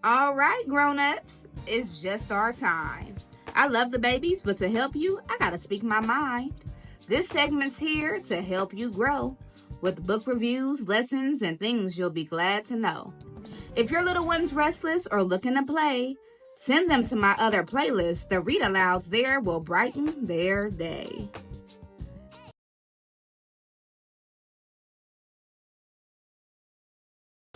All right, grown-ups, it's just our time. I love the babies, but to help you, I gotta speak my mind. This segment's here to help you grow with book reviews, lessons, and things you'll be glad to know. If your little one's restless or looking to play, send them to my other playlist. The read-alouds there will brighten their day.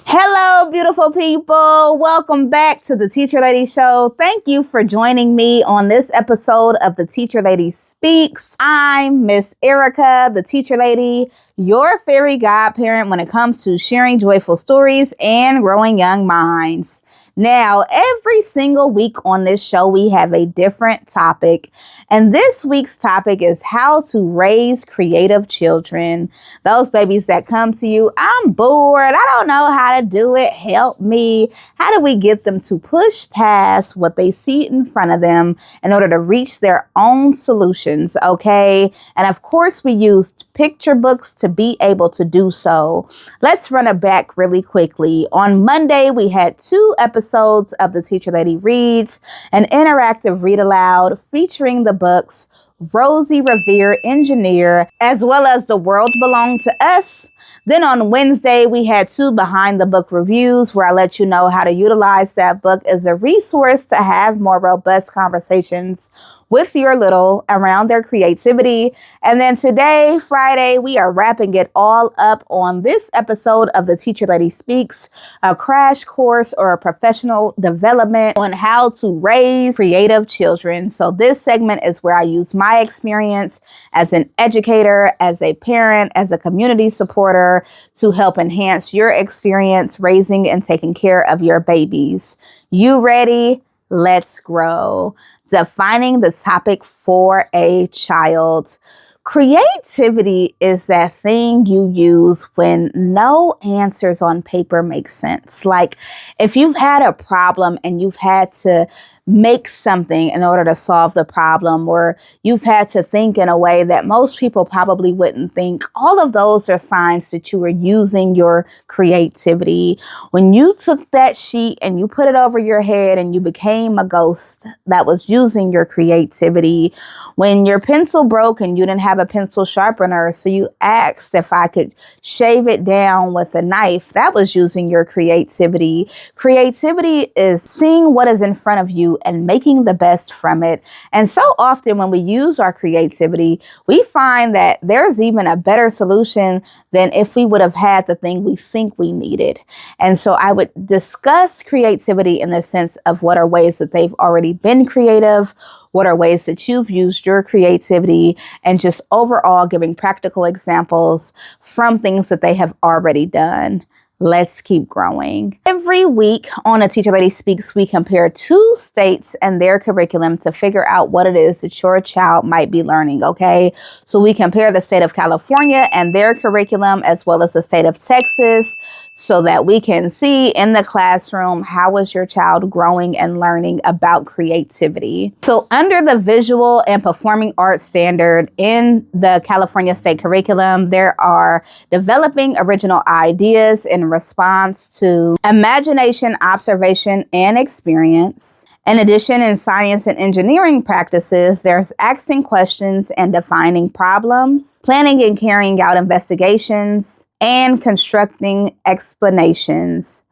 Hello, beautiful people. Welcome back to the Teacher Lady Show. Thank you for joining me on this episode of the Teacher Lady Speaks. I'm Miss Erica, the Teacher Lady, your fairy godparent when it comes to sharing joyful stories and growing young minds. Now, every single week on this show, we have a different topic. And this week's topic is how to raise creative children. Those babies that come to you, I'm bored, I don't know how to do it, help me. How do we get them to push past what they see in front of them in order to reach their own solutions, okay? And of course, we used picture books to be able to do so. Let's run it back really quickly. On Monday, we had 2 episodes of the Teacher Lady Reads, an interactive read aloud featuring the books Rosie Revere Engineer, as well as The World Belonged to Us. Then on Wednesday, we had 2 behind the book reviews where I let you know how to utilize that book as a resource to have more robust conversations with your little around their creativity. And then today, Friday, we are wrapping it all up on this episode of the Teacher Lady Speaks, a crash course or a professional development on how to raise creative children. So this segment is where I use my experience as an educator, as a parent, as a community supporter to help enhance your experience raising and taking care of your babies. You ready? Let's grow. Defining the topic for a child. Creativity is that thing you use when no answers on paper make sense. Like if you've had a problem and you've had to make something in order to solve the problem, or you've had to think in a way that most people probably wouldn't think, all of those are signs that you were using your creativity. When you took that sheet and you put it over your head and you became a ghost, that was using your creativity. When your pencil broke and you didn't have a pencil sharpener, so you asked if I could shave it down with a knife, that was using your creativity. Creativity is seeing what is in front of you and making the best from it. And so often when we use our creativity, we find that there's even a better solution than if we would have had the thing we think we needed. And so I would discuss creativity in the sense of what are ways that they've already been creative, what are ways that you've used your creativity, and just overall giving practical examples from things that they have already done. Let's keep growing. Every week on A Teacher Lady Speaks, we compare 2 states and their curriculum to figure out what it is that your child might be learning, okay? So we compare the state of California and their curriculum as well as the state of Texas so that we can see in the classroom how is your child growing and learning about creativity. So under the visual and performing arts standard in the California state curriculum, there are developing original ideas in response to imagination, observation, and experience. In addition, in science and engineering practices, there's asking questions and defining problems, planning and carrying out investigations, and constructing explanations.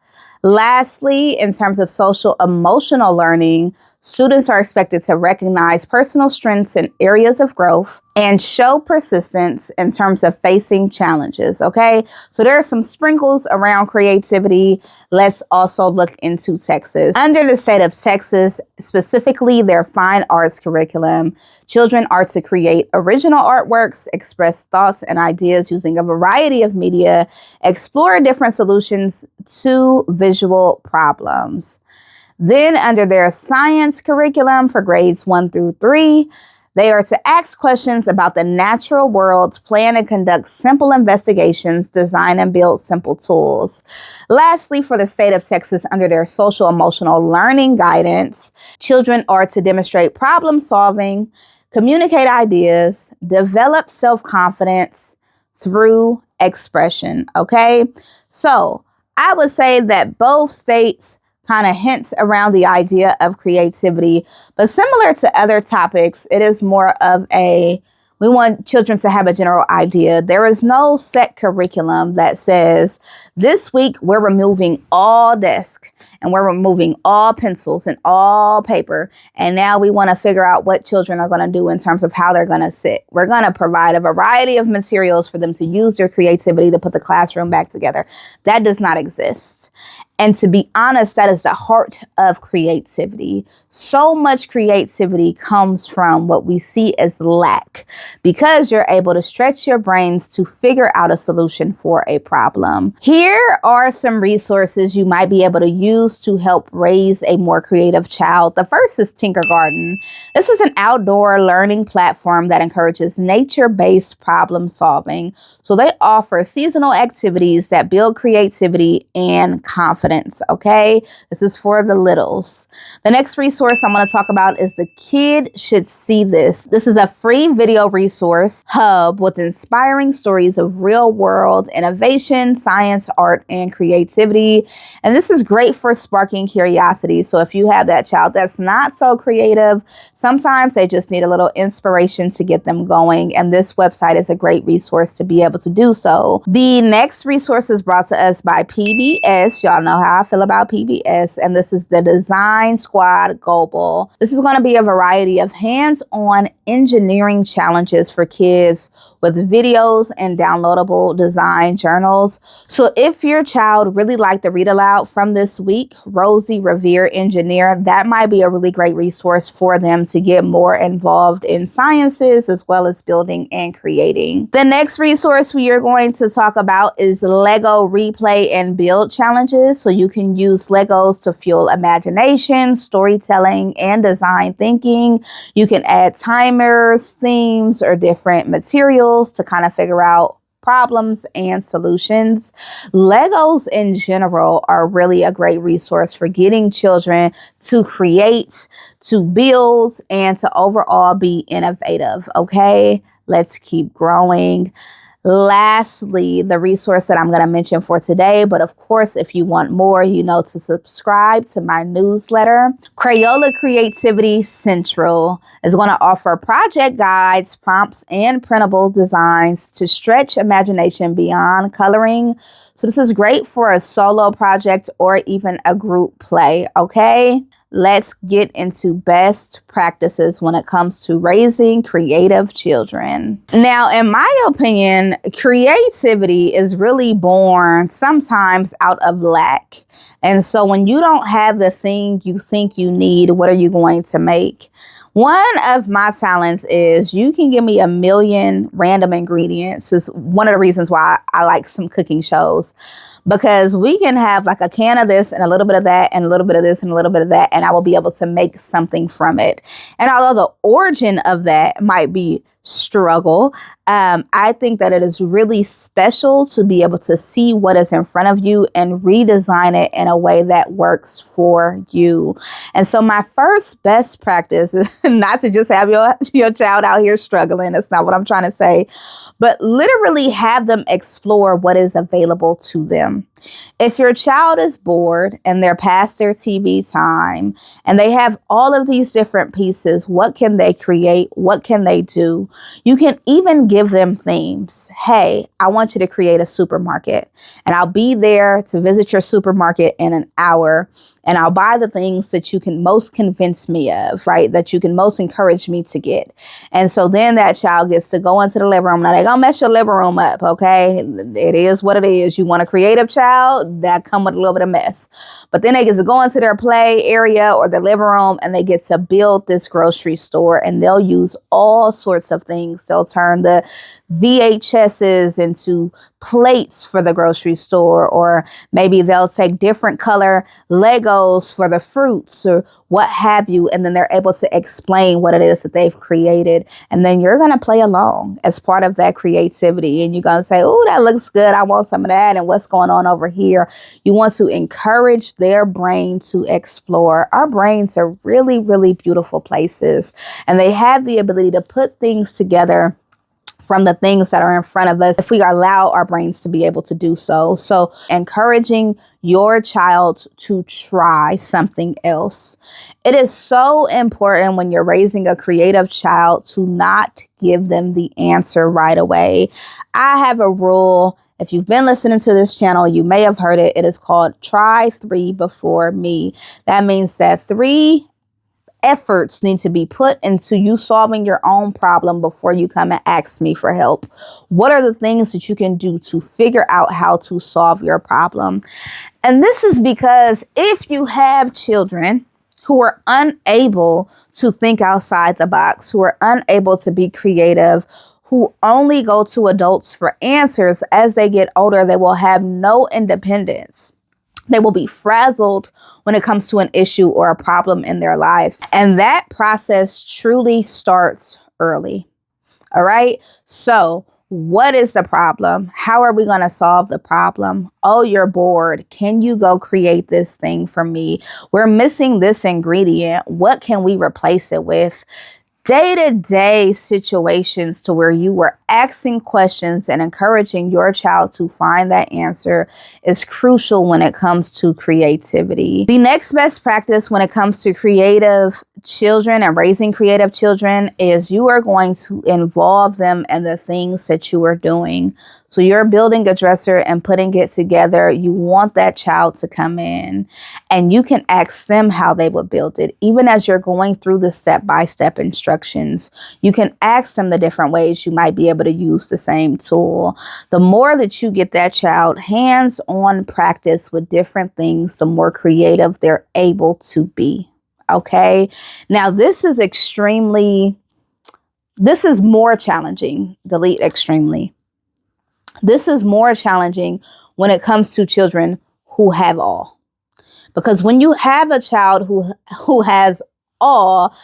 Lastly, in terms of social emotional learning, students are expected to recognize personal strengths and areas of growth and show persistence in terms of facing challenges, okay? So there are some sprinkles around creativity. Let's also look into Texas. Under the state of Texas, specifically their fine arts curriculum, children are to create original artworks, express thoughts and ideas using a variety of media, explore different solutions to visual problems. Then under their science curriculum for grades 1 through 3, they are to ask questions about the natural world, plan and conduct simple investigations, design and build simple tools. Lastly, for the state of Texas, under their social emotional learning guidance, children are to demonstrate problem solving, communicate ideas, develop self-confidence through expression. Okay, so I would say that both states kind of hints around the idea of creativity. But similar to other topics, it is more of we want children to have a general idea. There is no set curriculum that says this week we're removing all desks and we're removing all pencils and all paper. And now we want to figure out what children are going to do in terms of how they're going to sit. We're going to provide a variety of materials for them to use their creativity to put the classroom back together. That does not exist. And to be honest, that is the heart of creativity. So much creativity comes from what we see as lack, because you're able to stretch your brains to figure out a solution for a problem. Here are some resources you might be able to use to help raise a more creative child. The first is Tinkergarten. This is an outdoor learning platform that encourages nature-based problem solving. So they offer seasonal activities that build creativity and confidence. Okay, this is for the littles. The next resource I'm going to talk about is The Kid Should See This. This is a free video resource hub with inspiring stories of real world innovation, science, art, and creativity. And this is great for sparking curiosity. So if you have that child that's not so creative, sometimes they just need a little inspiration to get them going. And this website is a great resource to be able to do so. The next resource is brought to us by PBS. Y'all know how I feel about PBS. And this is the Design Squad Global. This is going to be a variety of hands-on engineering challenges for kids with videos and downloadable design journals. So if your child really liked the read aloud from this week, Rosie Revere Engineer, that might be a really great resource for them to get more involved in sciences as well as building and creating. The next resource we are going to talk about is Lego Replay and Build Challenges. So you can use Legos to fuel imagination, storytelling, and design thinking. You can add timers, themes, or different materials to kind of figure out problems and solutions. Legos in general are really a great resource for getting children to create, to build, and to overall be innovative. Okay, let's keep growing. Lastly, the resource that I'm going to mention for today, but of course, if you want more, you know to subscribe to my newsletter. Crayola Creativity Central is going to offer project guides, prompts, and printable designs to stretch imagination beyond coloring. So this is great for a solo project or even a group play, okay? Let's get into best practices when it comes to raising creative children. Now, in my opinion, creativity is really born sometimes out of lack. And so when you don't have the thing you think you need, what are you going to make? One of my talents is you can give me a million random ingredients. It's one of the reasons why I like some cooking shows, because we can have like a can of this and a little bit of that and a little bit of this and a little bit of that, and I will be able to make something from it. And although the origin of that might be struggle, I think that it is really special to be able to see what is in front of you and redesign it in a way that works for you. And so my first best practice is not to just have your child out here struggling. That's not what I'm trying to say, but literally have them explore what is available to them. If your child is bored and they're past their TV time and they have all of these different pieces, what can they create? What can they do? You can even give them themes. Hey, I want you to create a supermarket, and I'll be there to visit your supermarket in an hour, and I'll buy the things that you can most convince me of, right? That you can most encourage me to get. And so then that child gets to go into the living room. Now they're going to mess your living room up, okay? It is what it is. You want a creative child, that come with a little bit of mess. But then they get to go into their play area or the living room, and they get to build this grocery store, and they'll use all sorts of things. They'll turn the VHSs into plates for the grocery store, or maybe they'll take different color Legos for the fruits or what have you, and then they're able to explain what it is that they've created. And then you're going to play along as part of that creativity, and you're going to say, oh, that looks good, I want some of that, and what's going on over here. You want to encourage their brain to explore. Our brains are really, really beautiful places, and they have the ability to put things together from the things that are in front of us if we allow our brains to be able to do so. So encouraging your child to try something else. It is so important when you're raising a creative child to not give them the answer right away. I have a rule. If you've been listening to this channel, you may have heard it. It is called try 3 before me. That means that 3 efforts need to be put into you solving your own problem before you come and ask me for help. What are the things that you can do to figure out how to solve your problem? And this is because if you have children who are unable to think outside the box, who are unable to be creative, who only go to adults for answers, as they get older, they will have no independence. They will be frazzled when it comes to an issue or a problem in their lives. And that process truly starts early. All right. So what is the problem? How are we going to solve the problem? Oh, you're bored. Can you go create this thing for me? We're missing this ingredient. What can we replace it with? Day-to-day situations to where you were asking questions and encouraging your child to find that answer is crucial when it comes to creativity. The next best practice when it comes to creative children and raising creative children is you are going to involve them in the things that you are doing. So you're building a dresser and putting it together. You want that child to come in and you can ask them how they would build it. Even as you're going through the step-by-step instructions, you can ask them the different ways you might be able to use the same tool. The more that you get that child hands-on practice with different things, the more creative they're able to be. Okay. Now this is more challenging. Delete extremely. This is more challenging when it comes to children who have all. Because when you have a child who has all,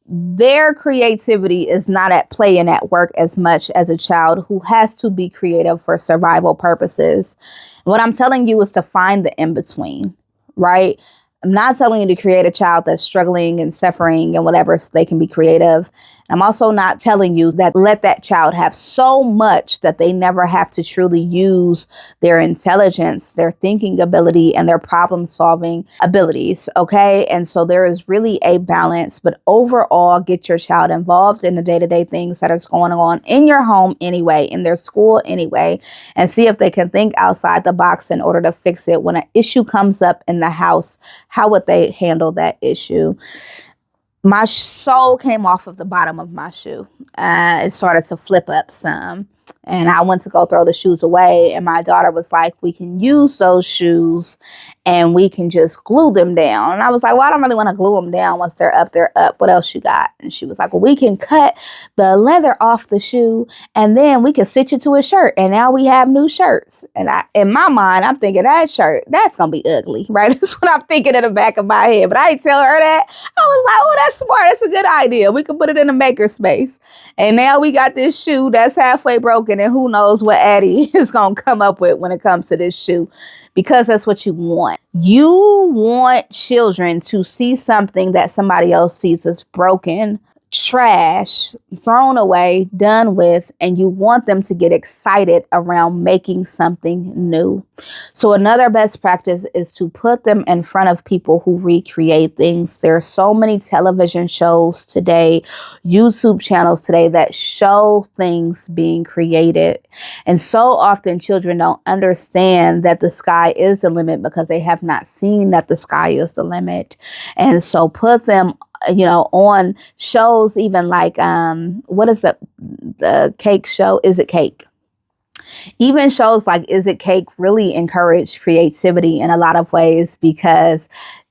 their creativity is not at play and at work as much as a child who has to be creative for survival purposes. What I'm telling you is to find the in-between, right? I'm not telling you to create a child that's struggling and suffering and whatever so they can be creative. I'm also not telling you that let that child have so much that they never have to truly use their intelligence, their thinking ability, and their problem solving abilities. Okay. And so there is really a balance, but overall, get your child involved in the day-to-day things that are going on in your home anyway, in their school anyway, and see if they can think outside the box in order to fix it. When an issue comes up in the house, how would they handle that issue? My sole came off of the bottom of my shoe. It started to flip up some. And I went to go throw the shoes away. And my daughter was like, we can use those shoes and we can just glue them down. And I was like, well, I don't really want to glue them down. Once they're up, they're up. What else you got? And she was like, well, we can cut the leather off the shoe and then we can stitch it to a shirt. And now we have new shirts. And in my mind, I'm thinking that shirt, that's going to be ugly, right? That's what I'm thinking in the back of my head. But I didn't tell her that. I was like, oh, that's smart. That's a good idea. We can put it in a maker space. And now we got this shoe that's halfway broken. And who knows what Addie is going to come up with when it comes to this shoe, because that's what you want. You want children to see something that somebody else sees as broken, trash, thrown away, done with, and you want them to get excited around making something new. So another best practice is to put them in front of people who recreate things. There are so many television shows today, YouTube channels today that show things being created. And so often children don't understand that the sky is the limit because they have not seen that the sky is the limit. And so put them on shows, even like, what is the cake show? Is It Cake? Even shows like Is It Cake really encourage creativity in a lot of ways because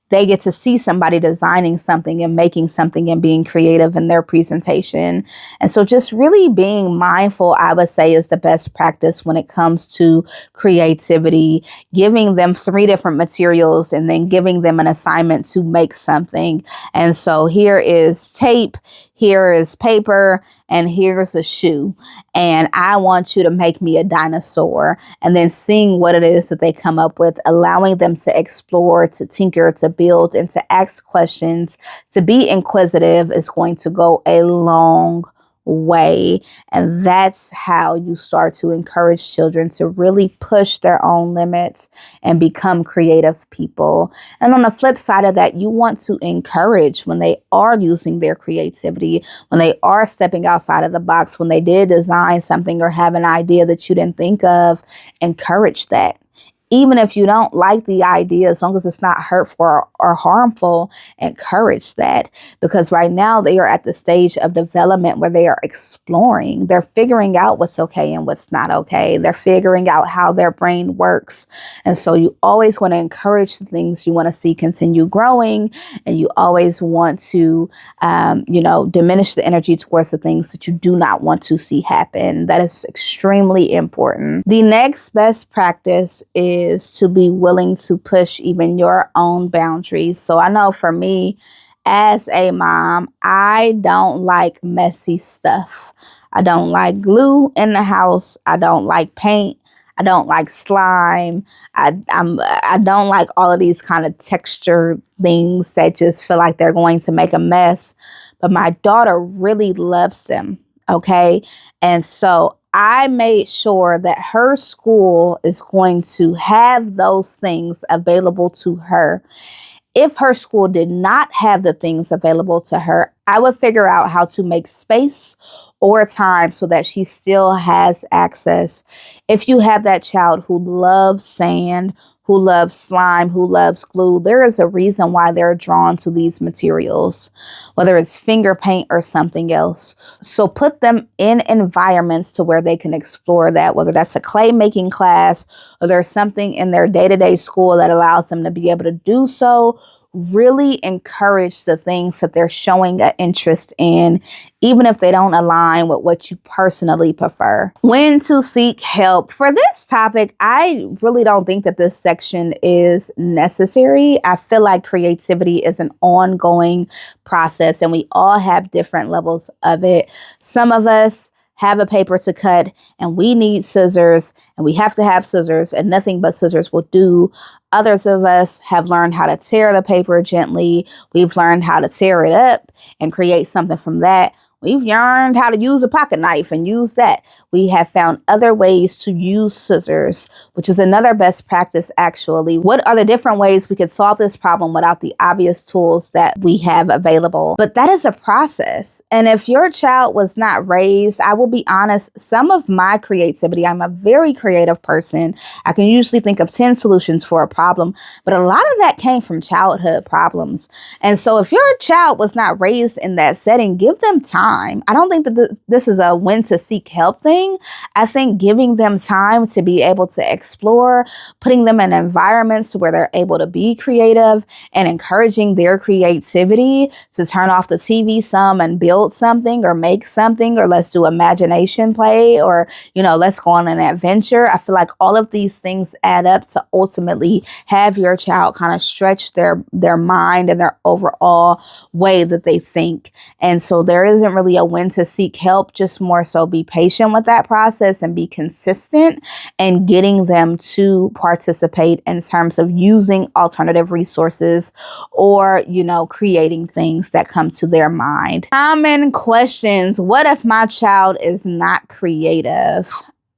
they get to see somebody designing something and making something and being creative in their presentation. And so just really being mindful, I would say, is the best practice when it comes to creativity, giving them 3 different materials and then giving them an assignment to make something. And so here is tape, here is paper, and here's a shoe. And I want you to make me a dinosaur. And then seeing what it is that they come up with, allowing them to explore, to tinker, to build, and to ask questions, to be inquisitive is going to go a long way. And that's how you start to encourage children to really push their own limits and become creative people. And on the flip side of that, you want to encourage when they are using their creativity, when they are stepping outside of the box, when they did design something or have an idea that you didn't think of, encourage that. Even if you don't like the idea, as long as it's not hurtful or harmful, encourage that. Because right now they are at the stage of development where they are exploring. They're figuring out what's okay and what's not okay. They're figuring out how their brain works. And so you always want to encourage the things you want to see continue growing. And you always want to, diminish the energy towards the things that you do not want to see happen. That is extremely important. The next best practice is to be willing to push even your own boundaries. So I know for me, as a mom, I don't like messy stuff. I don't like glue in the house. I don't like paint. I don't like slime. I don't like all of these kind of texture things that just feel like they're going to make a mess. But my daughter really loves them. Okay. And so I made sure that her school is going to have those things available to her. If her school did not have the things available to her, I would figure out how to make space or time so that she still has access. If you have that child who loves sand, who loves slime, who loves glue, there is a reason why they're drawn to these materials, whether it's finger paint or something else. So put them in environments to where they can explore that, whether that's a clay making class or there's something in their day-to-day school that allows them to be able to do so. Really encourage the things that they're showing an interest in, even if they don't align with what you personally prefer. When to seek help. For this topic, I really don't think that this section is necessary. I feel like creativity is an ongoing process and we all have different levels of it. Some of us have a paper to cut and we need scissors and we have to have scissors and nothing but scissors will do. Others of us have learned how to tear the paper gently. We've learned how to tear it up and create something from that. We've learned how to use a pocket knife and use that. We have found other ways to use scissors, which is another best practice, actually. What are the different ways we could solve this problem without the obvious tools that we have available? But that is a process. And if your child was not raised, I will be honest, some of my creativity, I'm a very creative person. I can usually think of 10 solutions for a problem, but a lot of that came from childhood problems. And so if your child was not raised in that setting, give them time. I don't think that this is a when to seek help thing. I think giving them time to be able to explore, putting them in environments where they're able to be creative and encouraging their creativity to turn off the TV some and build something or make something, or let's do imagination play, or, let's go on an adventure. I feel like all of these things add up to ultimately have your child kind of stretch their mind and their overall way that they think. And so there isn't really a when to seek help, just more so be patient with that process and be consistent and getting them to participate in terms of using alternative resources or, creating things that come to their mind. Common questions. What if my child is not creative?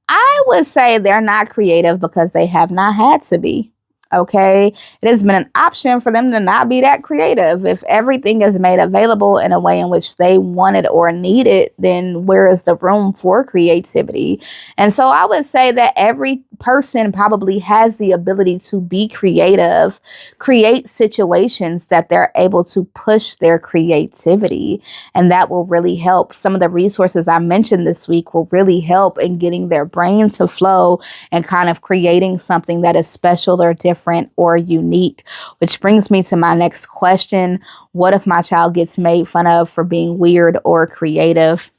I would say they're not creative because they have not had to be. Okay, it has been an option for them to not be that creative. If everything is made available in a way in which they want it or need it, then where is the room for creativity? And so I would say that every person probably has the ability to be creative, create situations that they're able to push their creativity. And that will really help. Some of the resources I mentioned this week will really help in getting their brain to flow and kind of creating something that is special or different or unique, which brings me to my next question. What if my child gets made fun of for being weird or creative?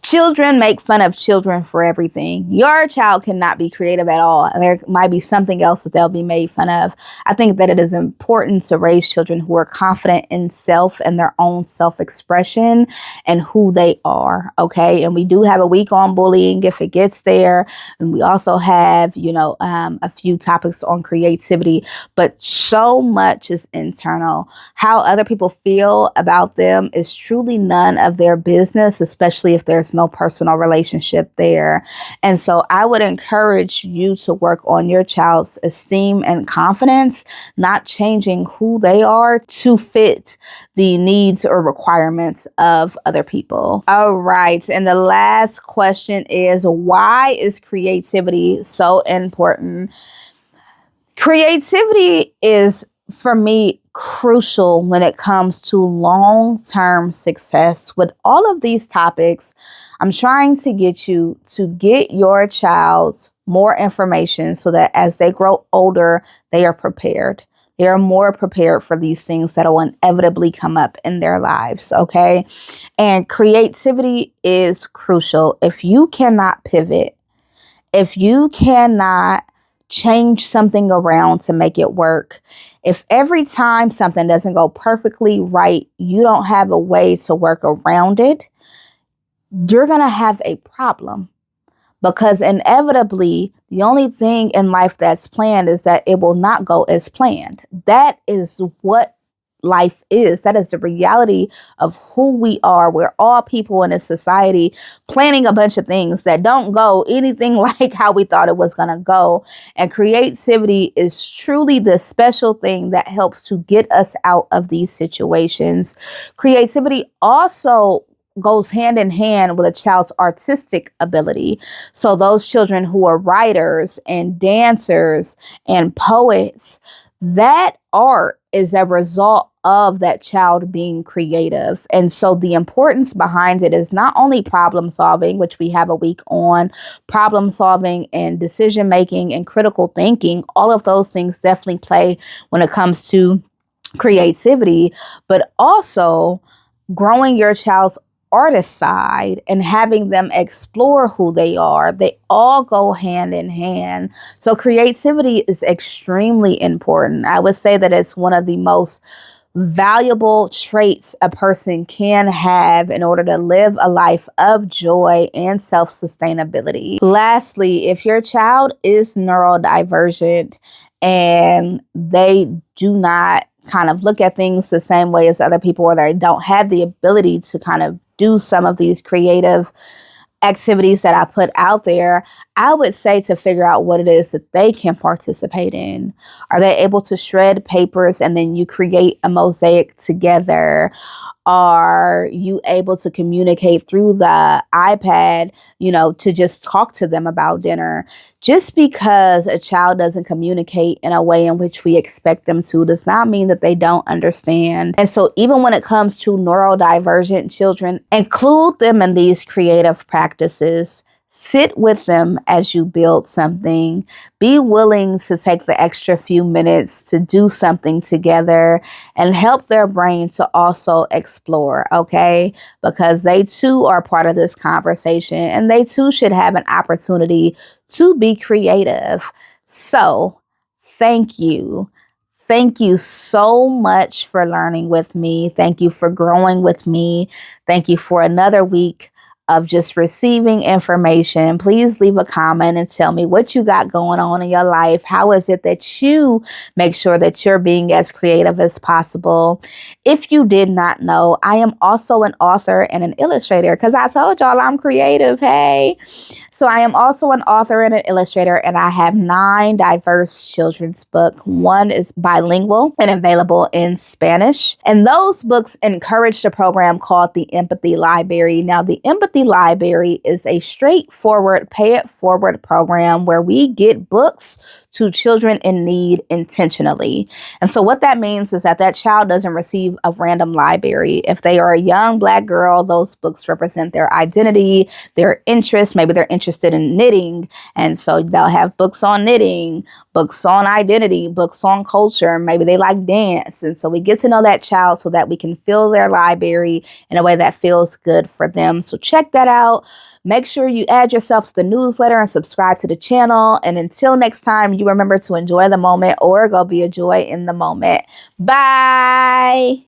Children make fun of children for everything. Your child cannot be creative at all. There might be something else that they'll be made fun of. I think that it is important to raise children who are confident in self and their own self-expression and who they are. Okay. And we do have a week on bullying if it gets there. And we also have, a few topics on creativity, but so much is internal. How other people feel about them is truly none of their business, especially if there's no personal relationship there. And so I would encourage you to work on your child's esteem and confidence, not changing who they are to fit the needs or requirements of other people. All right. And the last question is, why is creativity so important? Creativity is, for me, crucial when it comes to long-term success. With all of these topics, I'm trying to get you to get your child more information so that as they grow older, they are prepared. They are more prepared for these things that will inevitably come up in their lives, okay? And creativity is crucial. If you cannot pivot, if you cannot change something around to make it work, if every time something doesn't go perfectly right, you don't have a way to work around it, you're going to have a problem. Because inevitably, the only thing in life that's planned is that it will not go as planned. That is what life is. That is the reality of who we are. We're all people in a society planning a bunch of things that don't go anything like how we thought it was going to go. And creativity is truly the special thing that helps to get us out of these situations. Creativity also goes hand in hand with a child's artistic ability. So those children who are writers and dancers and poets, that art is a result of that child being creative. And so the importance behind it is not only problem solving, which we have a week on, problem solving and decision making and critical thinking. All of those things definitely play when it comes to creativity, but also growing your child's artist side and having them explore who they are. They all go hand in hand. So creativity is extremely important. I would say that it's one of the most valuable traits a person can have in order to live a life of joy and self-sustainability. Lastly, if your child is neurodivergent and they do not kind of look at things the same way as other people, or they don't have the ability to kind of do some of these creative activities that I put out there, I would say to figure out what it is that they can participate in. Are they able to shred papers and then you create a mosaic together? Are you able to communicate through the iPad, to just talk to them about dinner? Just because a child doesn't communicate in a way in which we expect them to does not mean that they don't understand. And so even when it comes to neurodivergent children, include them in these creative practices. Sit with them as you build something. Be willing to take the extra few minutes to do something together and help their brain to also explore, okay? Because they too are part of this conversation and they too should have an opportunity to be creative. So, thank you. Thank you so much for learning with me. Thank you for growing with me. Thank you for another week of just receiving information. Please leave a comment and tell me what you got going on in your life. How is it that you make sure that you're being as creative as possible? If you did not know, I am also an author and an illustrator because I told y'all I'm creative. Hey. So I am also an author and an illustrator, and I have 9 diverse children's books. One is bilingual and available in Spanish. And those books encouraged a program called the Empathy Library. Now, the Empathy Library is a straightforward, pay it forward program where we get books to children in need intentionally. And so what that means is that that child doesn't receive a random library. If they are a young Black girl, those books represent their identity, their interests. Maybe they're interested in knitting. And so they'll have books on knitting, books on identity, books on culture. Maybe they like dance. And so we get to know that child so that we can fill their library in a way that feels good for them. So check that out. Make sure you add yourself to the newsletter and subscribe to the channel. And until next time, you remember to enjoy the moment or go be a joy in the moment. Bye.